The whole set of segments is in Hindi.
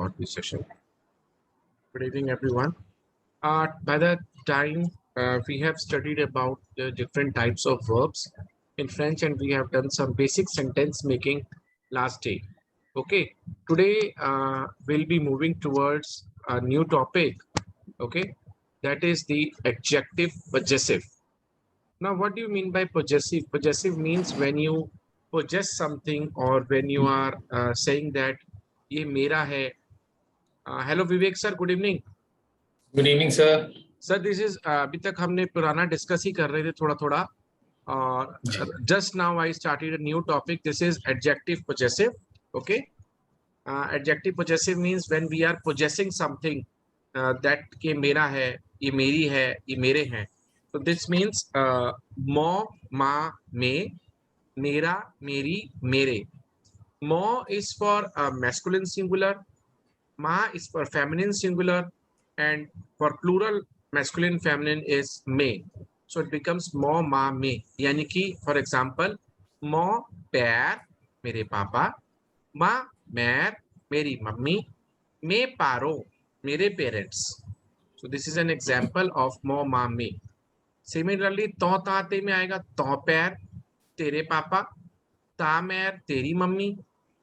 about this session. Good evening, everyone. By the time we have studied about the different types of verbs in French, and we have done some basic sentence making last day. Okay, today we'll be moving towards a new topic. Okay, that is the adjective possessive. Now, what do you mean by possessive? Possessive means when you possess something or when you are saying that ये मेरा है. Hello Vivek sir, good evening. Good evening sir. Sir this is अभी तक हमने पुराना डिस्कस ही कर रहे थे थोड़ा थोड़ा, और just now I started a new topic. This is adjective possessive. Okay, adjective possessive means when we are possessing something that के मेरा है, ये मेरी है, ये मेरे हैं. तो दिस मींस मो, मा, मे, मेरा, मेरी, मेरे. मो is for masculine singular, ma is for feminine singular, and for plural masculine feminine is me. So it becomes mo, ma, me. यानी कि for example, mo पैर मेरे पापा, ma मैर मेरी मम्मी, me पारो मेरे parents. So this is an example of mo, ma, me. Similarly, तो ताते में आएगा तो पैर तेरे पापा, ता मैर तेरी मम्मी,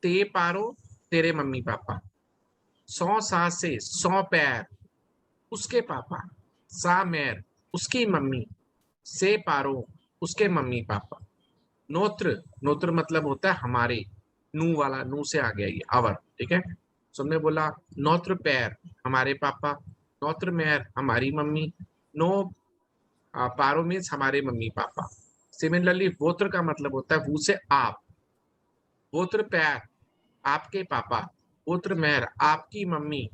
ते पारो तेरे मम्मी पापा. सौ सा से सौ पैर उसके पापा, सा मैर उसकी मम्मी, से पारो उसके मम्मी पापा. नोत्र, नोत्र मतलब होता है हमारे, नू वाला, नू से आ गया ये अवर. ठीक है, सो हमने बोला नोत्र पैर हमारे पापा, नोत्र मैर हमारी मम्मी, नो पारो मीन्स हमारे मम्मी पापा. सिमिलरली वोत्र का मतलब होता है वो से आप, वोत्र पैर आपके पापा, पुत्र मेहर आपकी मम्मी,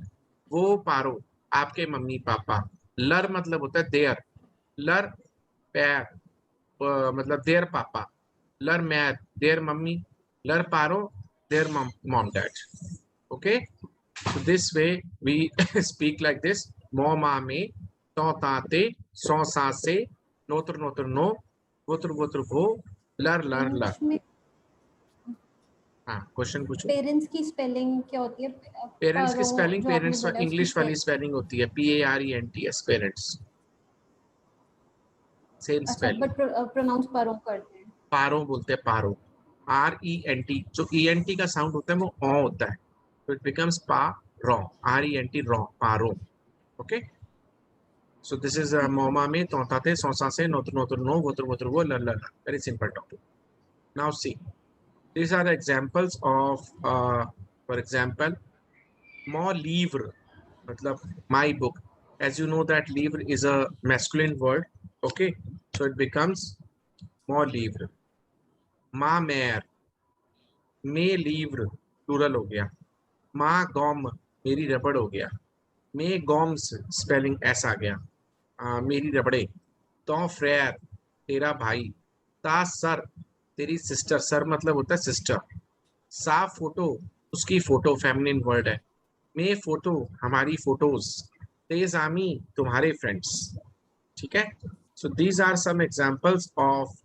वो पारो आपके मम्मी पापा. लर मतलब होता है देयर, लर पैर मतलब देयर पापा, लर मैर देयर मम्मी, लर पारो their mom dad. Okay, this way we speak like this. मो मा में, तो ताते, सौ सा से, नोत्र नोत्र नो, वोत्र वोत्र वो, लर लर लर. हाँ, क्वेश्चन पूछो. पेरेंट्स की स्पेलिंग क्या होती है? पेरेंट्स की स्पेलिंग, पेरेंट्स इंग्लिश वाली स्पेलिंग होती है PARENTS, parents. Same spelling. But pronounce पारो करते हैं. पारो बोलते हैं, पारो, RENT. जो ENT का साउंड होता है वो ओ होता है, तो इट बिकम्स पा रो, RENT रो, पारो. ओके, सो दिस इज मोमा में तोताते, सौसा से, नोत्र नोत्र नो, वोत्र वोत्र वो, लर लर. Very simple topic. Now see, these are the examples of for example, mon livre matlab my book. As you know that livre is a masculine word. Okay, so it becomes mon livre. ma mère, mes livres plural हो गया. ma gomme मेरी रबड़ हो गया. mes gommes spelling s आ गया, मेरी रबड़े. ton frère तेरा भाई, ta sœur तेरी सिस्टर, सर मतलब होता है सिस्टर. सा फोटो उसकी फोटो, फेमिनिन वर्ड है. मे फोटो हमारी फोटोज, तेज आमी तुम्हारे फ्रेंड्स. ठीक है, so these are some examples of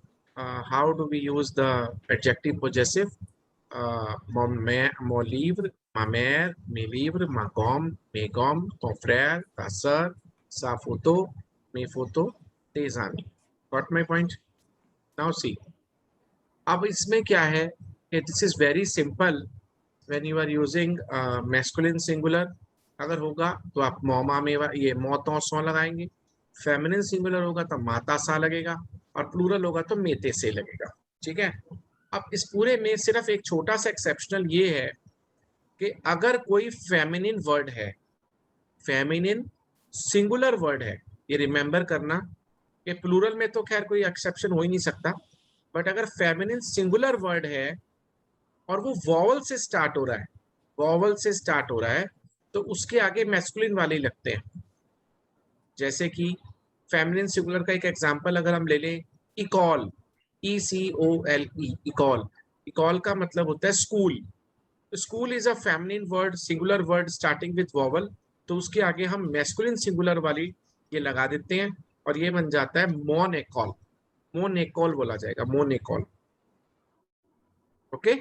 how do we use the adjective possessive. mon livre, ma mère, mes livres, ma gomme, mes gommes, ton frère, ta sœur, sa photo, mes photos, tes amis. Got my point? Now see, अब इसमें क्या है कि this is very simple. When you are using masculine singular अगर होगा तो आप मोमा में ये मोतो सौ लगाएंगे. फेमिनिन सिंगुलर होगा तो माता सा लगेगा, और प्लूरल होगा तो मेते से लगेगा. ठीक है, अब इस पूरे में सिर्फ एक छोटा सा एक्सेप्शनल ये है कि अगर कोई फेमिनिन वर्ड है, फेमिनिन सिंगुलर वर्ड है, ये रिमेंबर करना कि प्लूरल में तो खैर कोई एक्सेप्शन हो ही नहीं सकता, बट अगर फेमिनिन सिंगुलर वर्ड है और वो वॉवल से स्टार्ट हो रहा है, वॉवल से स्टार्ट हो रहा है, तो उसके आगे मैस्कुलिन वाले लगते हैं. जैसे कि फेमिनिन सिंगुलर का एक एग्जांपल अगर हम ले लें, इकॉल, ECOLE, इकॉल. इकॉल का मतलब होता है school. School is a feminine word, singular word starting with vowel, तो उसके आगे हम मैस्कुलिन सिंगुलर वाली ये लगा देते हैं और ये बन जाता है मोनेकॉल. मोनेकॉल बोला जाएगा, मोनेकॉल. ओके,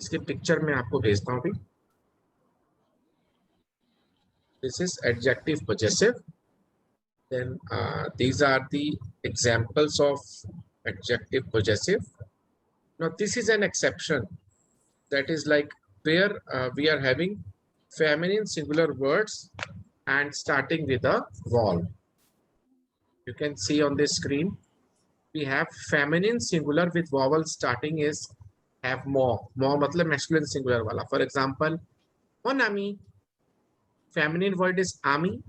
इसके पिक्चर में आपको भेजता हूँ अभी. This is adjective possessive. Then these are the examples of adjective possessive. Now this is an exception, that is like where we are having feminine singular words and starting with a vowel. You can see on this screen we have feminine singular with vowel starting is have more. More matlab masculine singular wala. For example, monami. Feminine word is ami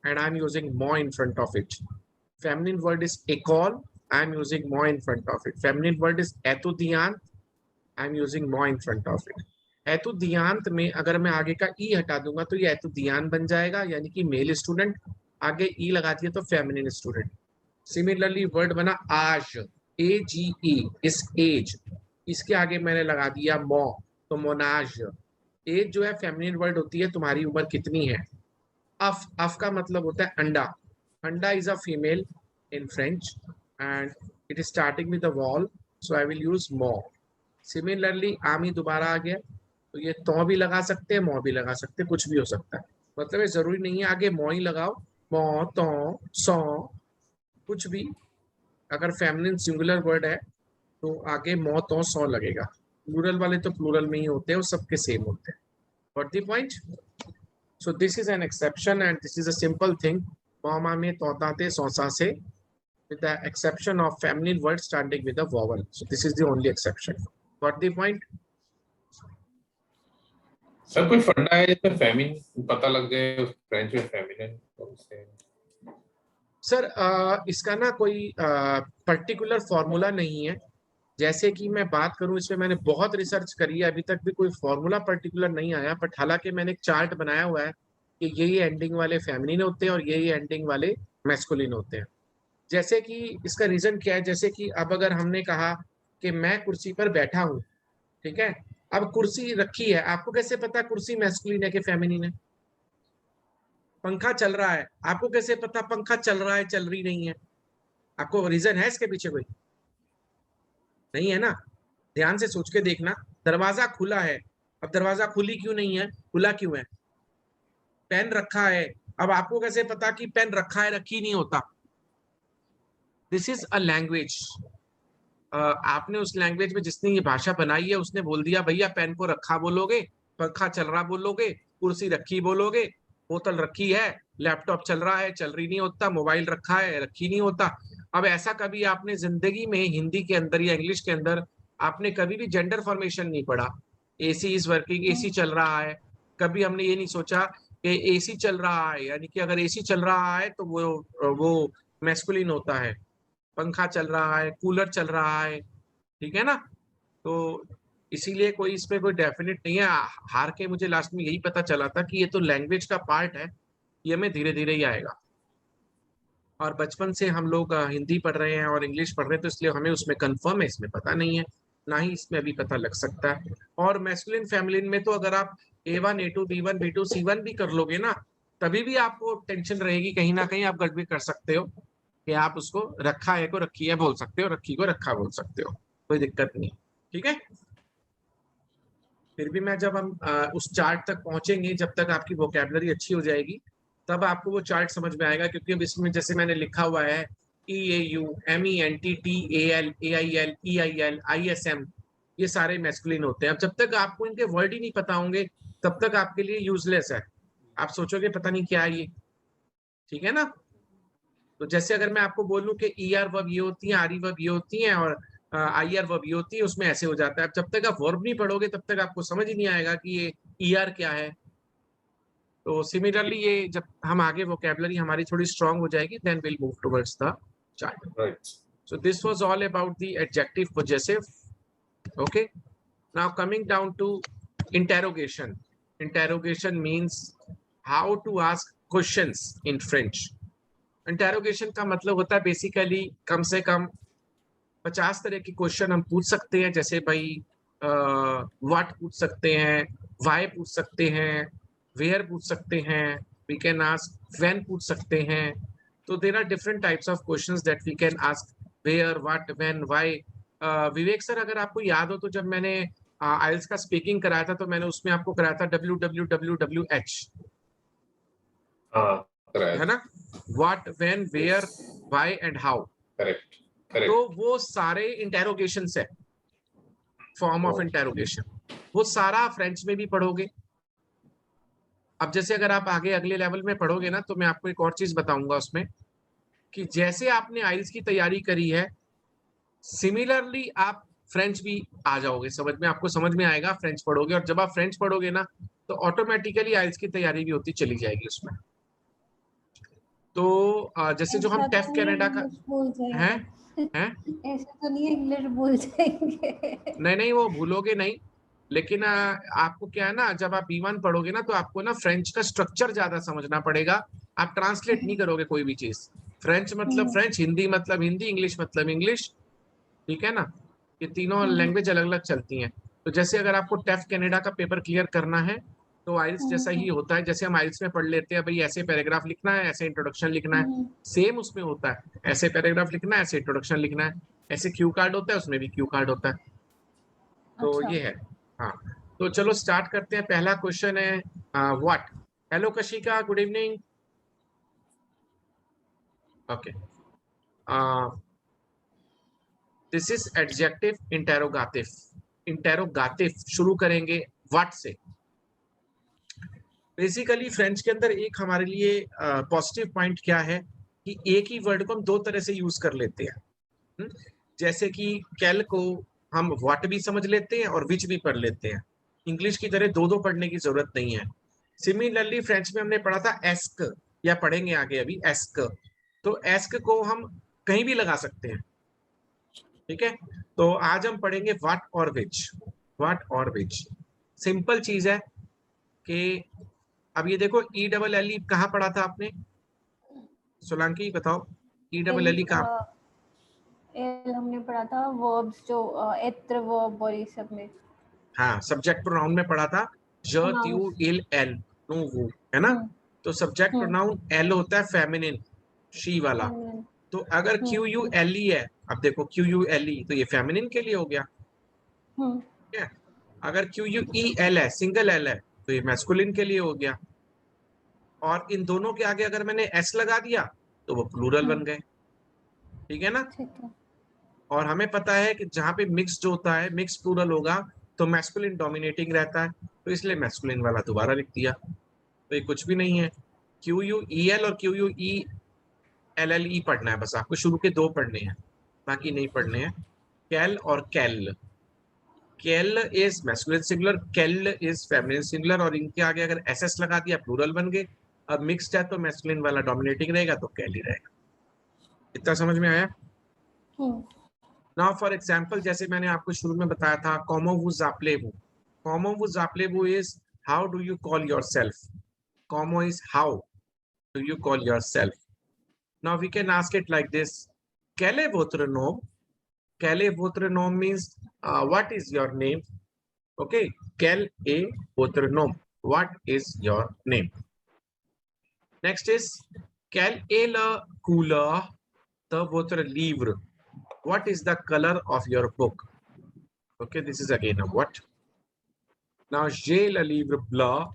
and I'm using more in front of it. Feminine word is ekol. I'm using more in front of it. Feminine word is etudiant. I'm using more in front of it. एतुदियांत में अगर मैं आगे का ई हटा दूंगा तो ये एतुदियान बन जाएगा, यानी कि मेल स्टूडेंट, आगे ई लगा दिया तो फेमिनिन स्टूडेंट. सिमिलरली वर्ड बना आज, ए जी ई, इस एज, इसके आगे मैंने लगा दिया मो, तो मोनाज. एज जो है फेमिनिन वर्ड होती है, तुम्हारी उम्र कितनी है. अफ का मतलब होता है अंडा. अंडा is a female in French and it is starting with the wall, so I will use मो. सिमिलरली आमी दोबारा आ गया, तो ये तो भी लगा सकते हैं, मो भी लगा सकते हैं, कुछ भी हो सकता है. मतलब ये जरूरी नहीं है आगे मो ही लगाओ. मो, तो, सो, कुछ भी. अगर फेमिनिन सिंगुलर वर्ड है तो आगे मो, तो, सो लगेगा. प्लूरल वाले तो प्लूरल में ही होते हैं, वो सबके सेम होते हैं. Got the point? So this is an exception and this is a simple thing. Mama में तोताते सौसा से, with the exception of feminine word starting with a vowel. So this is the only exception. Got the point? Sir कोई फंडा है जिसमें फेमिन पता लग जाए फ्रेंच में फेमिनिन से? सर इसका ना कोई पर्टिकुलर फॉर्मूला नहीं है. जैसे कि मैं बात करूं, इसमें मैंने बहुत रिसर्च करी है, अभी तक भी कोई फॉर्मूला पर्टिकुलर नहीं आया. बट हालांकि मैंने एक चार्ट बनाया हुआ है कि यही एंडिंग वाले फेमिनिन होते हैं और यही एंडिंग वाले मैस्कुलिन होते हैं. जैसे कि इसका रीजन क्या है, जैसे कि अब अगर हमने कहा कि मैं कुर्सी पर बैठा हूं, ठीक है, अब कुर्सी रखी है, आपको कैसे पता कुर्सी मैस्कुलिन है कि फेमिनिन है. पंखा चल रहा है, आपको कैसे पता पंखा चल रहा है, चल रही नहीं है. आपको रीजन है इसके पीछे कोई? नहीं है ना. ध्यान से सोच के देखना. दरवाजा खुला है, अब दरवाजा खुली क्यों नहीं है, खुला क्यों है. पेन रखा है, अब आपको कैसे पता कि पेन रखा है, रखी नहीं होता. This is a language. आपने उस लैंग्वेज में जिसने ये भाषा बनाई है उसने बोल दिया भैया पेन को रखा बोलोगे, पंखा चल रहा बोलोगे, कुर्सी रखी बोलोगे, बोतल रखी है, लैपटॉप चल रहा है, चल रही नहीं होता, मोबाइल रखा है, रखी नहीं होता. अब ऐसा कभी आपने जिंदगी में हिंदी के अंदर या इंग्लिश के अंदर आपने कभी भी जेंडर फॉर्मेशन नहीं पढ़ा. एसी इज वर्किंग, एसी चल रहा है. कभी हमने ये नहीं सोचा कि एसी चल रहा है, यानी कि अगर एसी चल रहा है तो वो मैस्कुलिन होता है. पंखा चल रहा है, कूलर चल रहा है, ठीक है ना. तो इसीलिए कोई इस पे कोई डेफिनेट नहीं है. हार के मुझे लास्ट में यही पता चला था कि ये तो लैंग्वेज का पार्ट है, ये हमें धीरे धीरे ही आएगा. और बचपन से हम लोग हिंदी पढ़ रहे हैं और इंग्लिश पढ़ रहे हैं, तो इसलिए हमें उसमें कंफर्म है, इसमें पता नहीं है, ना ही इसमें अभी पता लग सकता है. और मैस्कुलिन फेमिनिन में तो अगर आप A1 A2 B1 B2 C1 भी कर लोगे ना, तभी भी आपको टेंशन रहेगी, कहीं ना कहीं आप गड़बड़ी कर सकते हो कि आप उसको रखा है को रखी है बोल सकते हो, रखी को रखा बोल सकते हो, कोई दिक्कत नहीं. ठीक है. फिर भी मैं जब हम उस चार्ट तक पहुंचेंगे, जब तक आपकी वोकैबुलरी अच्छी हो जाएगी तब आपको वो चार्ट समझ में आएगा. क्योंकि अब इसमें जैसे मैंने लिखा हुआ है EAU MENT TAL AIL EIL ISM, ये सारे मैस्कुलिन होते हैं. अब जब तक आपको इनके वर्ड ही नहीं पता होंगे तब तक आपके लिए यूजलेस है. आप सोचोगे पता नहीं क्या है ये. ठीक है ना. तो जैसे अगर मैं आपको बोलूं कि ER वर्ब ये होती है, RE वर्ब ये होती है और IR वर्ब ये होती है, उसमें ऐसे हो जाता है. अब जब तक आप वर्ब नहीं पढ़ोगे तब तक आपको समझ ही नहीं आएगा कि ये ER क्या है. तो सिमिलरली ये जब हम आगे वोकैबुलरी हमारी थोड़ी स्ट्रांग हो जाएगी, then will move towards the chart. Right. So this was all about the adjective possessive. Okay. Now coming down to interrogation. Interrogation means how to ask questions in French. Interrogation का मतलब होता है बेसिकली कम से कम 50 तरह के क्वेश्चन हम पूछ सकते हैं. जैसे भाई व्हाट पूछ सकते हैं, व्हाई पूछ सकते हैं, वेयर पूछ सकते हैं, वी कैन आस्क व्हेन पूछ सकते हैं. तो there are different types of questions that we can ask, where, what, when, why. Vivek sir अगर आपको याद हो तो जब मैंने आइल्स का स्पीकिंग कराया था तो मैंने उसमें आपको कराया था WWWWH. हाँ है करेक्ट ना, what, when, where, why and how. Correct तो करेक्ट वो सारे इंटेरोगेशंस है, फॉर्म ऑफ Oh. इंटेरोगेशन, वो सारा फ्रेंच में भी पढ़ोगे। अब जैसे अगर आप आगे अगले लेवल में पढ़ोगे ना, तो मैं आपको एक और चीज बताऊंगा उसमें, कि जैसे आपने आइल्स की तैयारी करी है, सिमिलरली आप फ्रेंच भी आ जाओगे समझ में, आपको समझ में आएगा फ्रेंच पढ़ोगे, और जब आप फ्रेंच पढ़ोगे ना, तो ऑटोमेटिकली आइल्स की तैयारी भी होती चली जाएगी उसमें। तो जैसे जो हम ऐसा टेफ तो नहीं कनाडा का इंग्लिश भूल है जाएंगे। है ऐसा तो नहीं इंग्लिश भूल जाएंगे। नहीं नहीं, वो भूलोगे नहीं, लेकिन आपको क्या है ना, जब आप B1 पढ़ोगे ना, तो आपको ना फ्रेंच का स्ट्रक्चर ज्यादा समझना पड़ेगा। आप ट्रांसलेट नहीं करोगे कोई भी चीज, फ्रेंच मतलब हम्म, फ्रेंच, हिंदी मतलब हिंदी, इंग्लिश मतलब इंग्लिश, ठीक है ना, ये तीनों हम्म, लैंग्वेज अलग अलग चलती हैं। तो जैसे अगर आपको टेफ कनाडा का पेपर क्लियर करना है, तो आइल्स जैसा ही हम्म, होता है, जैसे हम आइल्स में पढ़ लेते हैं भाई, ऐसे पैराग्राफ लिखना है, ऐसे इंट्रोडक्शन लिखना है, हम्म, सेम उसमें होता है, ऐसे पैराग्राफ लिखना है, ऐसे इंट्रोडक्शन लिखना है, ऐसे क्यू कार्ड होता है, उसमें भी क्यू कार्ड होता है। तो अच्छा। ये है। हाँ, तो चलो स्टार्ट करते हैं। पहला क्वेश्चन है what. Hello Kashika, good evening. Okay, this is adjective interrogative. Interrogative शुरू करेंगे व्हाट से। बेसिकली फ्रेंच के अंदर एक हमारे लिए पॉजिटिव पॉइंट क्या है, कि एक ही वर्ड को हम दो तरह से यूज कर लेते हैं। हम्म? जैसे कि कैल को हम व्हाट भी समझ लेते हैं और विच भी पढ़ लेते हैं, इंग्लिश की तरह दो दो पढ़ने की जरूरत नहीं है। सिमिलरली फ्रेंच में हमने पढ़ा था एस्क, या पढ़ेंगे आगे अभी एस्क, तो एस्क को हम कहीं भी लगा सकते हैं, ठीक है। तो आज हम पढ़ेंगे व्हाट और विच। व्हाट और विच सिंपल चीज है कि, अब ये देखो ELL कहाँ पढ़ा था आपने, सोलंकी बताओ, एल ELL कहाँ। एल हमने पढ़ा था वर्ब्स जो एत्र वर्ब और ये सब में। हाँ, सब्जेक्ट प्रोनाउन में पढ़ा था, ज त्यू प्रोनाउंस। इल एल नु वो, है ना। हम्म, तो सब्जेक्ट हम्म, प्रोनाउन एल होता है फेमिनिन, शी वाला। feminine, तो अगर हम्म, QULE है, अब देखो QULE, तो ये फेमिनिन के लिए हो गया, हम्म, ठीक है। अगर QUEL है, सिंगल एल है, तो ये मैस्कुलिन के लिए हो गया। और इन दोनों के आगे अगर मैंने एस लगा दिया, तो वो प्लूरल बन गए, ठीक है ना। ठीक है। और हमें पता है कि जहां पे मिक्स जो होता है, मिक्स प्लूरल होगा, तो मैस्कुलिन डोमिनेटिंग रहता है, तो इसलिए मैस्कुलिन वाला दोबारा लिख दिया। तो ये कुछ भी नहीं है। QUEL और QUELLE पढ़ना है बस आपको, शुरू के दो पढ़ने हैं, बाकी नहीं पढ़ने हैं। कैल और कैल, कैल इज मैस्कुलिन सिंगुलर, कैल इज फेमिनिन सिंगुलर, और इनके आगे अगर SS लगा दिया प्लूरल बन गए। अब मिक्स्ड है तो मैस्कुलिन वाला डोमिनेटिंग रहेगा, तो कैल ही रहेगा। इतना समझ में आया। हम्म, नाउ फॉर एग्जांपल, जैसे मैंने आपको शुरू में बताया था, कॉमो वू जाप्लेवू। कॉमो वू जाप्लेवू is how do you call yourself. कॉमो is how do you call yourself. Now we can ask it like this, कैले वोत्र नोम। कैले वोत्र नोम means what is your name. Okay, कैल ए वोत्र नोम, what is your name. Next is कैल ए ल कूलर द वोत्र लीव्र, what is the color of your book. Okay, this is again a what. Now j'ai le livre blanc,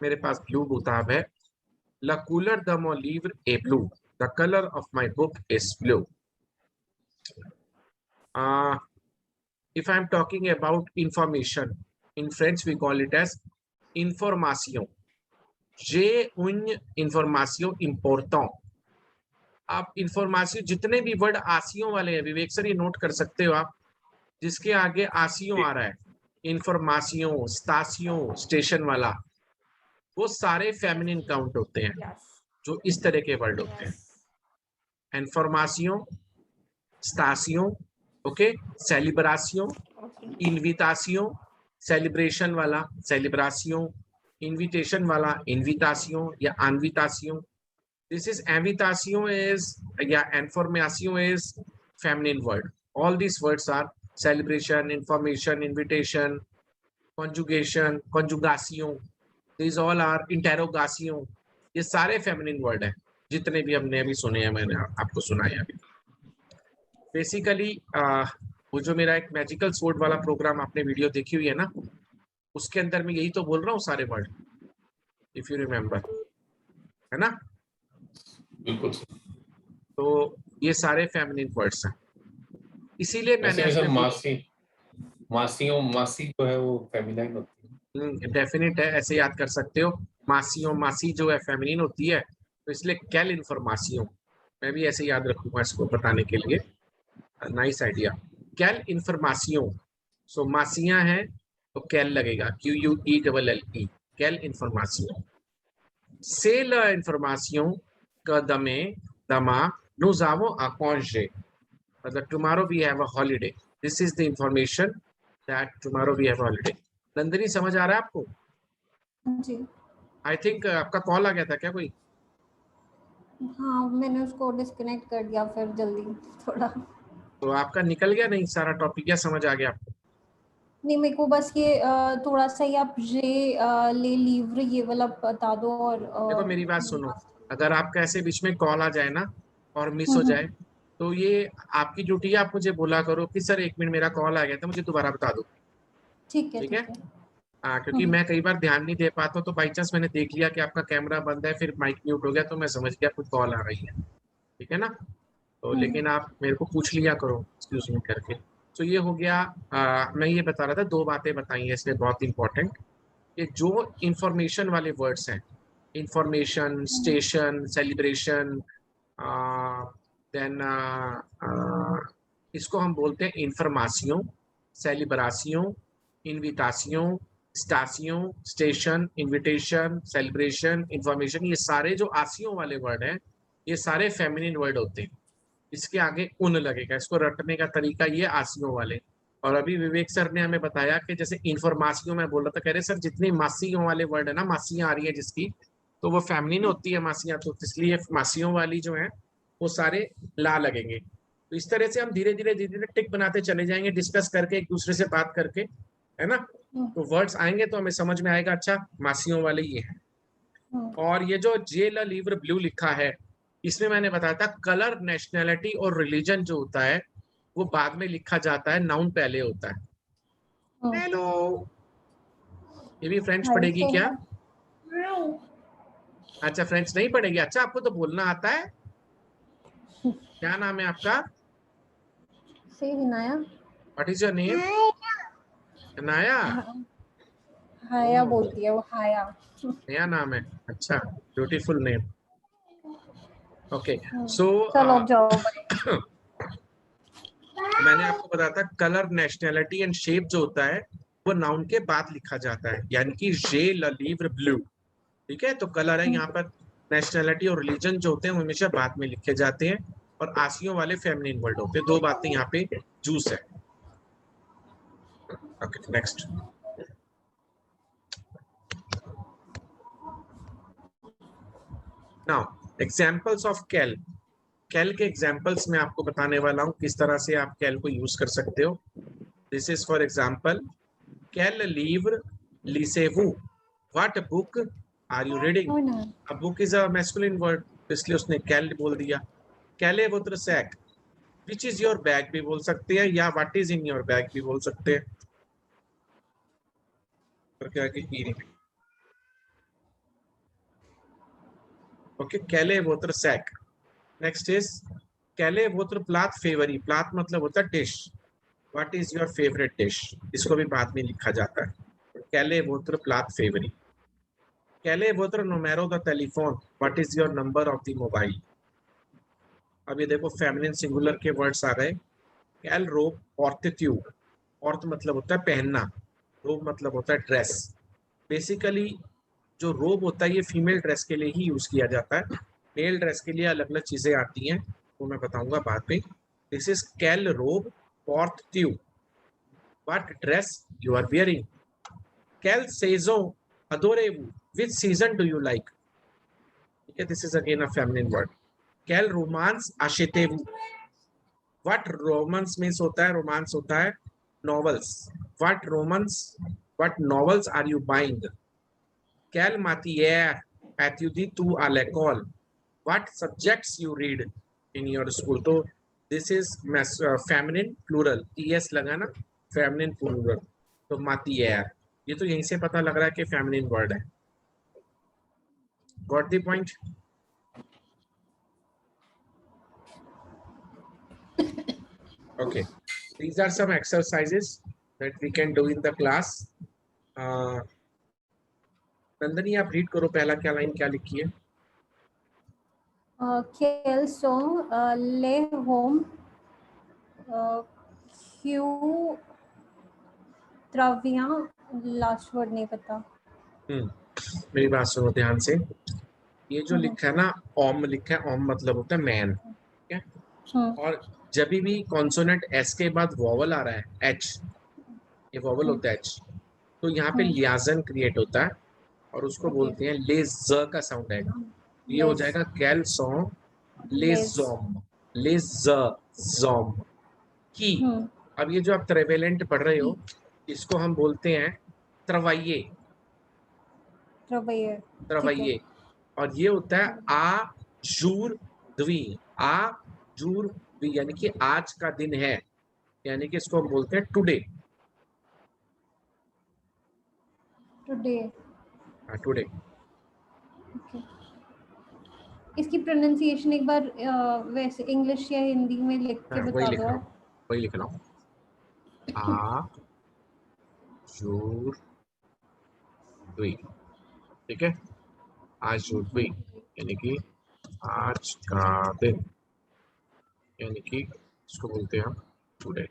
मेरे पास ब्लू किताब है। La couleur de mon livre est blue, the color of my book is blue. uh, if I am talking about information, in French we call it as information. J'ai une information important. आप इंफॉर्मेशन, जितने भी वर्ड आसियों वाले हैं विवेक सर, ये नोट कर सकते हो आप, जिसके आगे आसियों आ रहा है, इंफॉर्मेशन, स्तासियों, स्टेशन वाला, वो सारे फेमिनिन काउंट होते हैं, यस, जो इस तरह के वर्ड होते हैं। यस, इंफॉर्मेशन, स्तासियों, ओके, सेलिब्रासियों, ओके, इनवितासियों, सेलिब्रेशन वाला सेलिब्रासियों, इनविटेशन वाला इनवितासियों या अनवितासियों। दिस इज एवितासियों इज, या इन्फॉर्मेसियों is feminine word. All these words are celebration, information, invitation, conjugation, conjugatio. These all are interrogatio. ये सारे feminine word हैं, जितने भी हमने अभी सुने हैं, मैंने आपको सुनाया अभी। बेसिकली वो जो मेरा एक मैजिकल सोर्ड वाला प्रोग्राम आपने वीडियो देखी हुई है ना, उसके अंदर मैं यही तो बोल रहा हूँ सारे वर्ड, इफ यू रिमेम्बर। है ना? बिल्कुल। तो ये सारे फेमिनिन वर्ड्स हैं, इसीलिए मैंने वैसे अपने मासी जो है वो फेमिनाइन होती है। डेफिनेट है, ऐसे याद कर सकते हो। मासियों, मासी जो है फेमिनिन होती है, तो इसलिए कैल इन्फॉर्मासियों, मैं भी ऐसे याद रखूंगा इसको बताने के लिए। Nice idea. कैल इन्फॉर्मासियों, सो मासियां हैं तो कैल लगेगा, QUELLE, cal इन्फॉर्मासियों। Se la información que dama nos avons a congé, मतलब tomorrow we have a holiday, this is the information that tomorrow we have a holiday। Nandini समझ आ रहा है आपको? जी आई थिंक आपका कॉल आ गया था क्या कोई? हाँ, मैंने उसको डिस्कनेक्ट कर दिया फिर जल्दी थोड़ा। तो आपका निकल गया नहीं सारा टॉपिक, या समझ आ गया आपको? नहीं, मेरे को बस ये थोड़ा सा ही आप ले लीवर ये वाला बता दो। और देखो मेरी बात सुनो, अगर आपका ऐसे बीच में कॉल आ जाए ना और मिस हो जाए, तो ये आपकी ड्यूटी है, आप मुझे बोला करो कि सर 1 मिनट मेरा कॉल आ गया था, मुझे दोबारा बता दो। ठीक है ठीक है? ठीक है। हाँ, क्योंकि मैं कई बार ध्यान नहीं दे पाता हूँ, तो बाई चांस मैंने देख लिया कि आपका कैमरा बंद है, फिर माइक म्यूट हो गया, तो मैं समझ गया कुछ कॉल आ रही है। ठीक है ना? तो लेकिन आप मेरे को पूछ लिया करो एक्सक्यूज मी करके। तो ये हो गया। मैं ये बता रहा था, 2 बातें बताई हैं इसमें बहुत इंपॉर्टेंट, कि जो इंफॉर्मेशन वाले वर्ड्स हैं, इंफॉर्मेशन, स्टेशन, सेलिब्रेशन, देन इसको हम बोलते हैं इंफॉर्मासियों, सेलिब्रासियों, इनविटासियों, स्टासियों, स्टेशन, इनविटेशन, सेलिब्रेशन, इंफॉर्मेशन, ये सारे जो आसियों वाले वर्ड हैं, ये सारे फेमिनिन वर्ड होते हैं। इसके आगे उन लगेगा, इसको रटने का तरीका ये आसियों वाले। और अभी विवेक सर ने हमें बताया कि जैसे इंफॉर्मासियों में बोल रहा था, कह रहे सर जितनी मासियों वाले वर्ड है ना, मासियां आ रही है जिसकी, तो वो फेमिनिन होती है मासियां, तो इसलिए मासियों वाली जो है वो सारे ला लगेंगे। तो इस तरह से हम धीरे धीरे धीरे धीरे टिक बनाते चले जाएंगे, डिस्कस करके, एक दूसरे से बात करके, है ना? तो वर्ड्स आएंगे तो हमें समझ में आएगा, अच्छा मासियों वाले ये है। और ये जो जे ला लीवर ब्लू लिखा है, इसमें मैंने बताया था कलर, नेशनैलिटी और रिलीजन जो होता है वो बाद में लिखा जाता है, नाउन पहले होता है। हेलो, ये भी फ्रेंच पढ़ेगी क्या? अच्छा, फ्रेंच नहीं पढ़ेगी। अच्छा, आपको तो बोलना आता है। क्या नाम है आपका? से Hinaya. What is your name? Anaya? Haya बोलती है वो, हाया। नया नाम है? अच्छा, ब्यूटीफुल नेम। ओके, सो चलो जाओ। मैंने आपको बताया था कलर, नेशनैलिटी एंड शेप जो होता है वो नाउन के बाद लिखा जाता है, यानी कि जे ला लीवर ब्लू। ठीक है? तो कलर है यहाँ पर, नेशनैलिटी और रिलीजन जो होते हैं वो हमेशा बाद में लिखे जाते हैं, और आसियों वाले फेमिनिन वर्ड होते हैं। 2 बातें यहाँ पे जूस है। Okay, next. Now examples of कैल। कैल के एग्जांपल्स मैं आपको बताने वाला हूँ, किस तरह से आप कैल को यूज कर सकते हो। दिस इज फॉर एग्जांपल, कैल लीवर लिसेवू, what book are you reading? अब book is a masculine word, इसलिए उसने कैल बोल दिया। कैले वुत्र सैक, विच इज योर बैग भी बोल सकते हैं, या what is in your bag भी बोल सकते हैं। ओके, कैले वोत्र सैक। नेक्स्ट इज कैले वोत्र प्लात फेवरी, प्लात मतलब होता है dish, what is your favourite dish, इसको भी बाद में लिखा जाता है, कैले वोत्र प्लात फेवरी। कैले वोत्र नोमेरो द टेलीफोन, what is your number of the mobile. अब ये देखो फेमिनिन सिंगुलर के वर्ड्स आ गए। कैल रोब ऑर्टिट्यू, ऑर्थ मतलब होता है पहनना, रोब मतलब होता है ड्रेस। बेसिकली जो रोब होता है ये फीमेल ड्रेस के लिए ही यूज किया जाता है, मेल ड्रेस के लिए अलग अलग चीजें आती हैं, वो मैं बताऊंगा बाद में। दिस इज कैल रोब ऑर्टिट्यू, what dress you are wearing. कैल सेजो अडोरेबू, which season do you like? ठीक है, this is again a feminine word. कैल रोमांस आशेतेवू, व्हाट रोमांस मीन्स होता है, रोमांस होता है नॉवेल्स, व्हाट रोमांस, what novels are you buying. कैल मातियर एत्यूदी तू अलेकोल, what subjects you read in your school. तो this is feminine plural, TS लगा ना, फेमिनिन प्लूरल, तो मातियर, ये तो यहीं से पता लग रहा है कि फेमिनिन वर्ड है। Got the point? Okay, these are some exercises that we can do in the class. Nandini आप रीड करो, पहला क्या लाइन क्या लिखी है? Kelso ले होम क्यू त्रविया, लास्ट वर्ड नहीं पता। मेरी बात सुनो ध्यान से। ये जो लिखा है ना, ओम लिखा है, ओम मतलब होता है मैन, ठीक है? और जब भी कॉन्सोनेंट एस के बाद वॉवल आ रहा है, एच, ये वॉवल होता है एच, तो यहाँ पे लियाजन क्रिएट होता है और उसको बोलते हैं ले ज का साउंड आएगा, ये हो जाएगा कैल्सो ले जोम, ले जोम की। अब ये जो आप ट्रेवेलेंट पढ़ रहे हो, इसको हम बोलते हैं त्रवैये, त्रवैये। और ये होता है आ जूर द्वी, आ जूर द्वी, यानी कि आज का दिन है, यानी कि इसको हम बोलते हैं टुडे, टुडे। टुडे। इसकी प्रोनाउंसिएशन एक बार वैसे इंग्लिश या हिंदी में लिख के बता दो। वही लिख रहा हूँ, आ जूर द्वी, ठीक है? आज जूर द्वी यानी कि आज का दिन, यानी कि इसको बोलते हैं हम टुडे।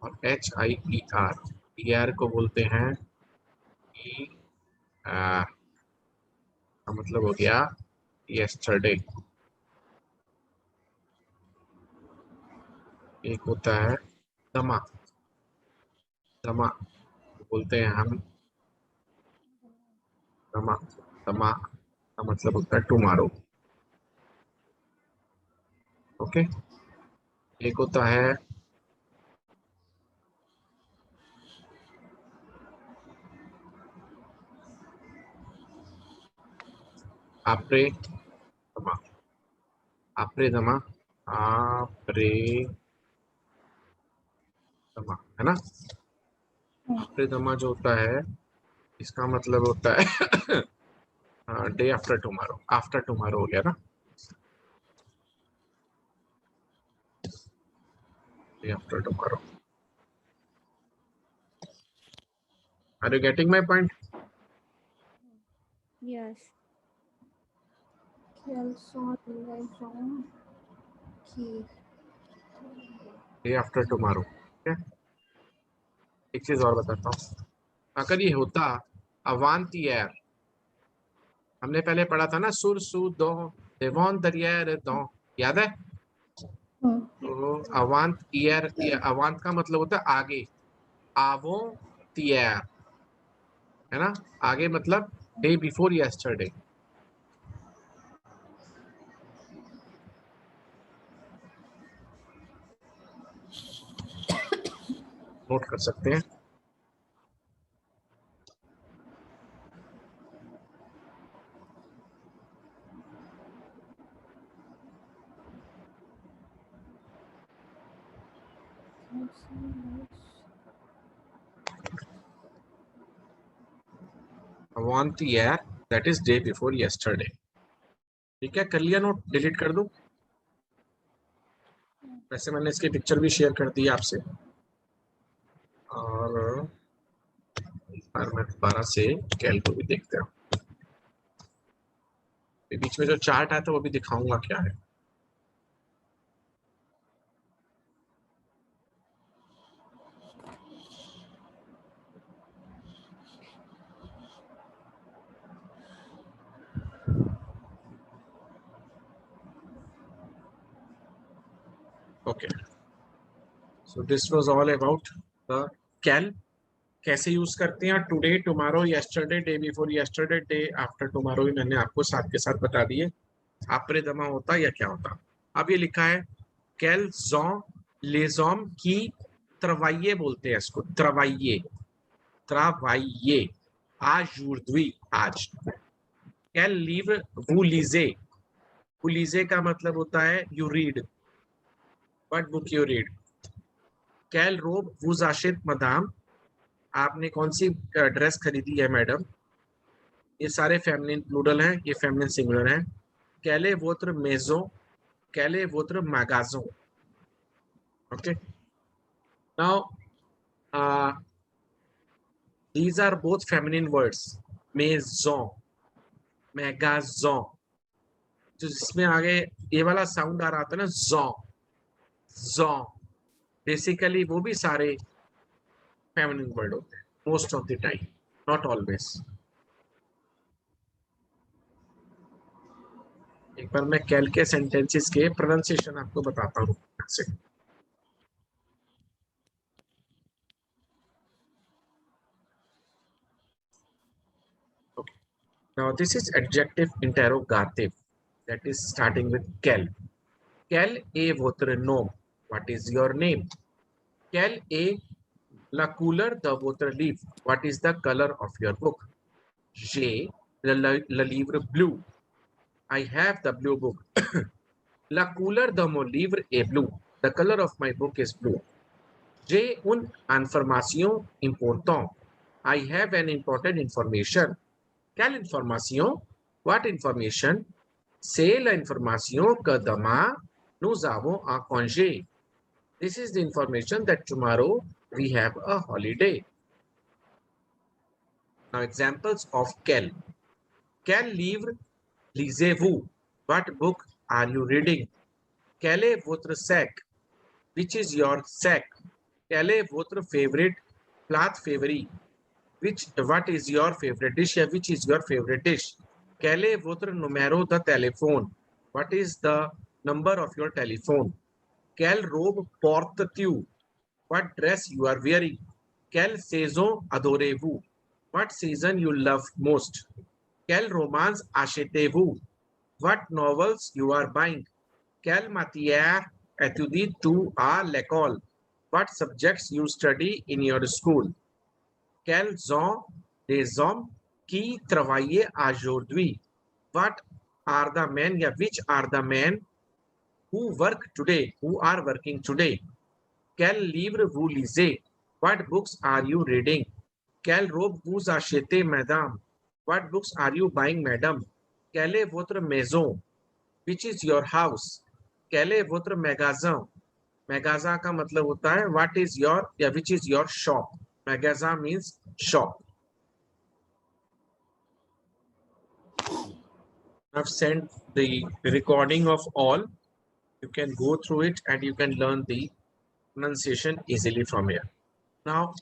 और H I E R, E R को बोलते हैं ई, का मतलब हो गया यस्टरडे। एक होता है दमा, दमा बोलते हैं हम, दमा, दमा का मतलब होता है टुमारो, ओके? एक होता है आपरे दमा, आपरे दमा, आपरे दमा, है ना? आपरे दमा जो होता है, इसका मतलब होता है day after tomorrow, after tomorrow हो गया ना, day after tomorrow. Are you getting my point? Yes. कैल्सो ले होम की डे आफ्टर टुमारो, ठीक है? एक चीज और बताता हूँ, अगर ये होता अवांती एर, हमने पहले पढ़ा था ना, सुर सु दो देवोन दरियर दो, याद है? तो अवांत ईयर, अवांत का मतलब होता है आगे, आवो तियर, है ना? आगे मतलब डे बिफोर यस्टरडे। नोट कर सकते हैं। अवांत ईयर, that is day before yesterday, ठीक है? कर लिया नोट? डिलीट कर दूं? वैसे मैंने इसकी पिक्चर भी शेयर कर दी आपसे, और मैं दोबारा से कैल को भी देखते हैं, बीच में जो चार्ट आता है वो भी दिखाऊंगा क्या है। Okay, so this was all about the कैल। कैसे यूज करते हैं today, tomorrow, yesterday, day before yesterday, day after tomorrow, ही मैंने आपको साथ के साथ बता दिए। आपरे दमा होता या क्या होता? अब ये लिखा है कैल जॉ लेजॉम की त्रवाइये बोलते हैं इसको, त्रवाइये, त्रवाइये, आज यूर्द्वी, आज। कैल लीव वू लीजे, वू लीजे का मतलब होता है you read, what book you read. कैल रोब वू जाशिद मदाम, आपने कौन सी ड्रेस खरीदी है मैडम। ये सारे फेमिनिन प्लूरल हैं, ये फेमिनिन सिंगुलर हैं। कैले वोत्र मेजो, कैले वोत्र मैगाजो, Okay. Now, these are both feminine words. Maison, magazon. जो जिसमें आगे ये वाला साउंड आ रहा था ना, zon, zon. Basically, वो भी सारे feminine word होते हैं. Most of the time, not always. एक बार मैं कैल के सेंटेंसेस के प्रोनाउंसिएशन आपको बताता हूँ. Okay. Now this is adjective interrogative, that is starting with quel. Quel est votre nom? What is your name? Quel est la couleur de votre livre? What is the color of your book? J'ai le livre bleu. I have the blue book. La couleur de mon livre est bleu. The color of my book is blue. J'ai une information importante. I have an important information. Quelle information? What information? C'est l'information que demain nous avons un congé. This is the information that tomorrow we have a holiday. Now examples of quel. Quel livre lisez-vous? What book are you reading? Quel est votre sac? Which is your sac? Quel est votre favorite plat favori? What is your favorite dish? Which is your favorite dish? Quel est votre numéro de téléphone? What is the number of your telephone? Quelle robe portes-tu? What dress you are wearing? Quelle saison adorez-vous? What season you love most? Quel romance achetez-vous? What novels you are buying? Quelle matière étudies-tu à l'école? What subjects you study in your school? Quels sont les hommes qui travaillent aujourd'hui? What are the men, which are the men who work today, who are working today? Quel livre vous lisez? What books are you reading? Quelle robe vous achetez, madame? What books are you buying, madam? Quelle est votre maison? Which is your house? Quel est votre magasin? Magasin का मतलब होता है what is your, which is your shop. Magasin means shop. I've sent the recording of all. You can go through it and you can learn the pronunciation easily from here. Now,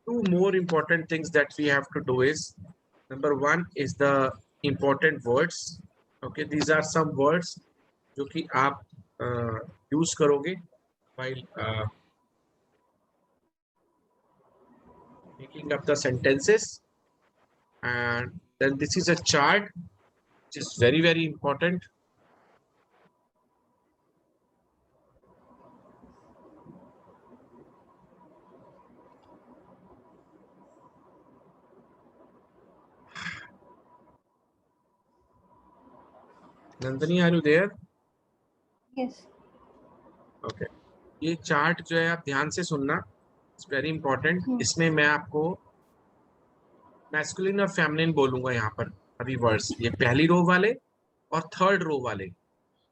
two more important things that we have to do is, number one is the important words. Okay, these are some words जो कि आप use करोगे while making up the sentences. And then this is a chart which is very, very important. Nandini, are you there? Yes. Okay. ये चार्ट जो है आप ध्यान से सुनना, इट्स वेरी इंपॉर्टेंट. इसमें मैं आपको मैस्कुलिन और फेमिनिन बोलूंगा यहाँ पर अभी वर्ड्स, ये पहली रो वाले और थर्ड रो वाले,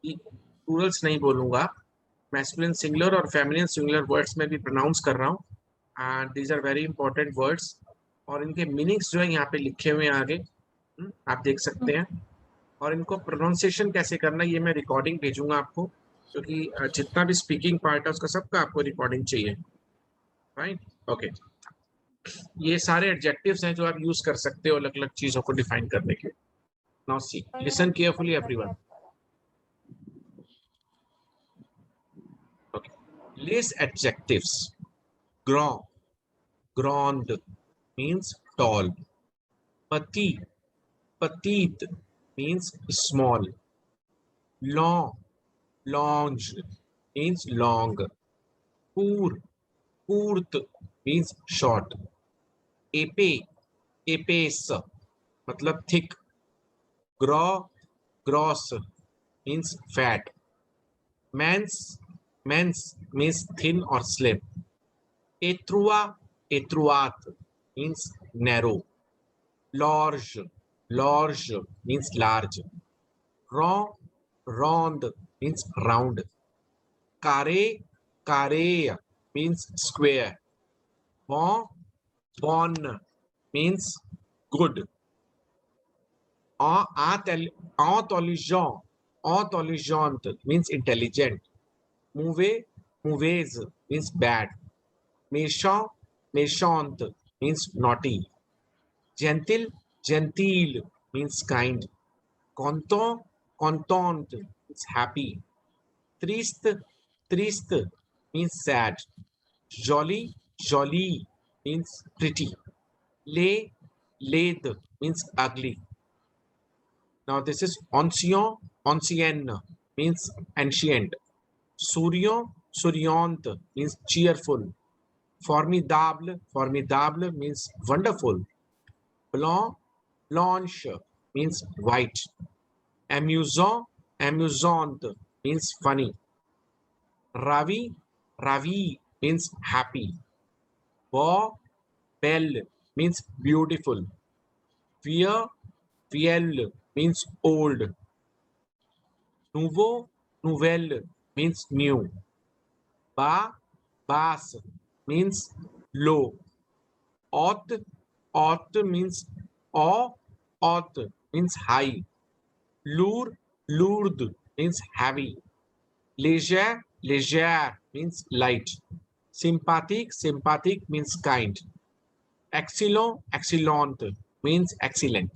ये प्लूरल्स नहीं बोलूंगा. मैस्कुलिन सिंगुलर और फेमिनिन सिंगुलर वर्ड्स में भी प्रोनाउंस कर रहा हूँ. And these are very important words और इनके मीनिंग्स जो है यहाँ पे लिखे हुए हैं आगे, आप देख सकते हैं. और इनको प्रोनाउंसिएशन कैसे करना है ये मैं रिकॉर्डिंग भेजूंगा आपको, क्योंकि जितना भी स्पीकिंग पार्ट है उसका सबका आपको रिकॉर्डिंग चाहिए. Right, okay. ये सारे एडजेक्टिव्स हैं जो आप यूज कर सकते हो अलग अलग चीजों को डिफाइन करने के. Now see, listen carefully everyone. Okay, list adjectives. grand, grand means tall. Petit, petite means small. Long, longe means long. Court, court means short. Épais, épaisse मतलब thick. Gros, gross means fat. Mince, mince means thin or slim. Étroit, étroite means narrow. Large, large means large. Rond, ronde means round. Carré, carré means square. Bon means good. Intelligent means intelligent. Mauvaise means bad. Méchant means naughty. Gentil means kind. Content means happy. Triste means sad. Jolly means pretty. Laid means ugly. Now this is ancien means ancient. Souriant means cheerful. Formidable means wonderful. Blanche means white. Amusant means funny. Ravi means happy. Belle means beautiful. Vielle means old. Nouvelle means new. Basse means low. Haute means high. Lourd means heavy. Léger means light. Sympathique means kind. Excellent means excellent.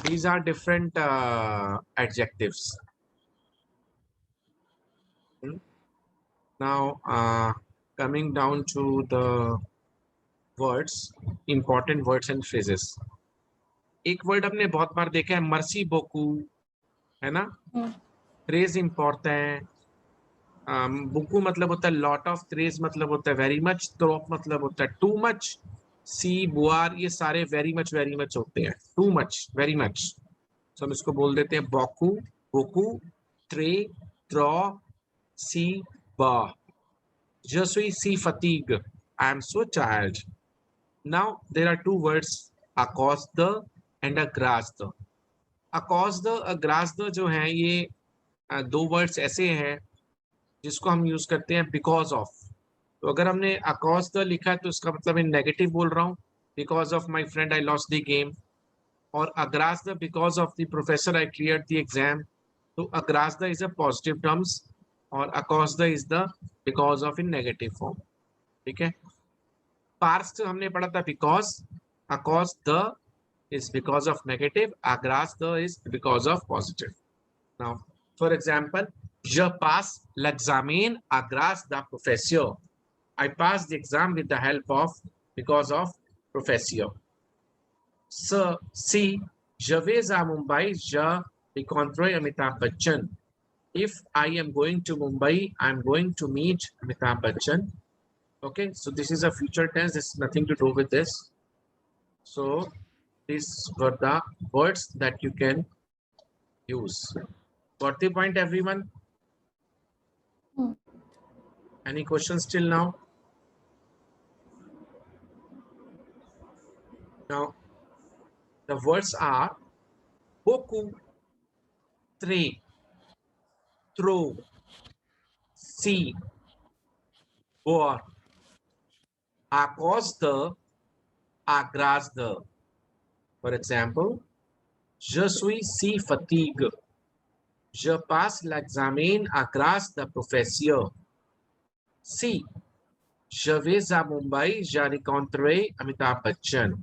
These are different adjectives. Now, coming down to the words, important words and phrases. एक वर्ड हमने बहुत बार देखा है, मर्सी बोकू, है ना? Phrase important. बुकू मतलब होता है लॉट ऑफ, थ्रेज मतलब होता है वेरी मच, ट्रोप मतलब होता है टू मच, सी बुआर, ये सारे वेरी मच होते हैं. टू मच, वेरी मच, तो हम इसको बोल देते हैं बोकू, बोकू, ट्रे, ट्रॉ, सी, बा. Je suis si fatigué. I am so tired. Now there are two words, accost and aghast. Accost, aghast जो है ये दो वर्ड्स ऐसे हैं जिसको हम यूज करते हैं बिकॉज ऑफ. तो अगर हमने accost लिखा है तो इसका मतलब मैं नेगेटिव बोल रहा हूँ, because of my friend I lost the game. और aghast because of the professor I clear the exam. तो aghast is a positive terms और accost is the because of in negative form. ठीक है. पार्स हमने पढ़ा था because, accost is because of negative, aghast is because of positive. Now, for example, je passe l'examen grâce the professeur. I passed the exam with the help of, because of professeur. Si je vais à Mumbai, je rencontrerai Amitabh Bachchan. If I am going to Mumbai, I am going to meet Amitabh Bachchan. Okay, so this is a future tense. This is nothing to do with this. So these were the words that you can use. Got the point, everyone? Any questions till now? Now, the words are beaucoup, très, trop, si, boire, accoste, aghast. For example, je suis si fatigué. Je passe l'examen grâce the professeur. Si je vais à Mumbai, je rencontrerai Amitabh Bachchan.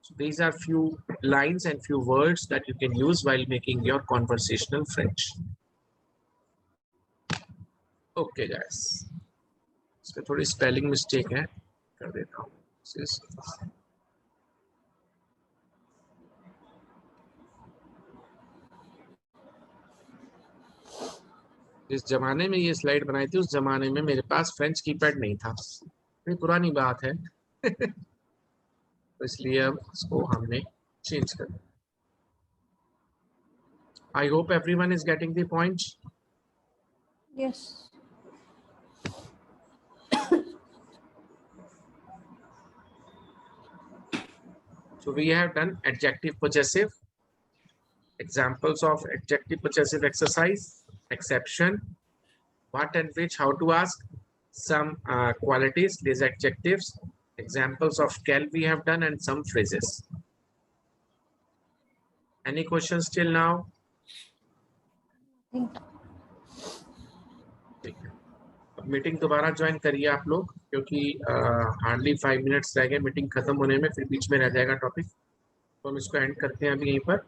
So these are few lines and few words that you can use while making your conversational French. Okay, guys. इसमें थोड़ी spelling mistake है, कर देता हूँ. जिस जमाने में ये स्लाइड बनाई थी उस जमाने में मेरे पास फ्रेंच कीपैड नहीं था. ये पुरानी बात है. तो इसलिए अब इसको हमने चेंज कर दिया. I hope everyone is getting the point. Yes. So we have done adjective possessive, Examples of adjective possessive exercise. Exception. What and which. How to ask. Some qualities. These adjectives. Examples of can we have done and some phrases. Any questions till now? Meeting दोबारा ज्वाइन करिए आप लोग, क्योंकि हार्डली 5 मिनट्स रह गए मीटिंग खत्म होने में, फिर बीच में रह जाएगा टॉपिक, तो हम इसको एंड करते हैं अभी यहीं पर।